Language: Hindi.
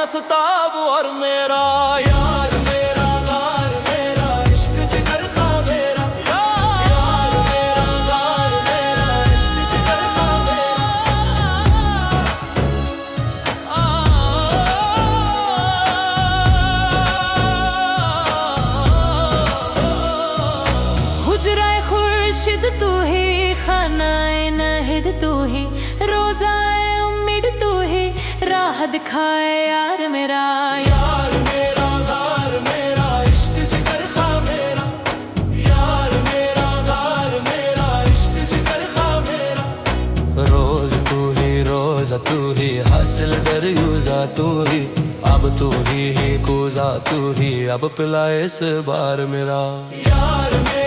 मस्ताब और मेरा यार मेरा घर मेरा इश्क जिगर खा मेरा यार मेरा घर मेरा इश्क जिगर खा हुजराए खुर्शिद तू ही, खानाए नाहिद तू ही, रोजाए उम्मीद तू ही, राह दिखाए यार मेरा यार मेरा घर मेरा इश्क जिगर खा मेरा यार मेरा घर मेरा इश्क जिगर खा मेरा। रोज तू ही रोजा तू ही, हासिल दरियूजा तू ही, अब तू ही कूजा तू ही, अब पिलाए इस बार मेरा यार मेरा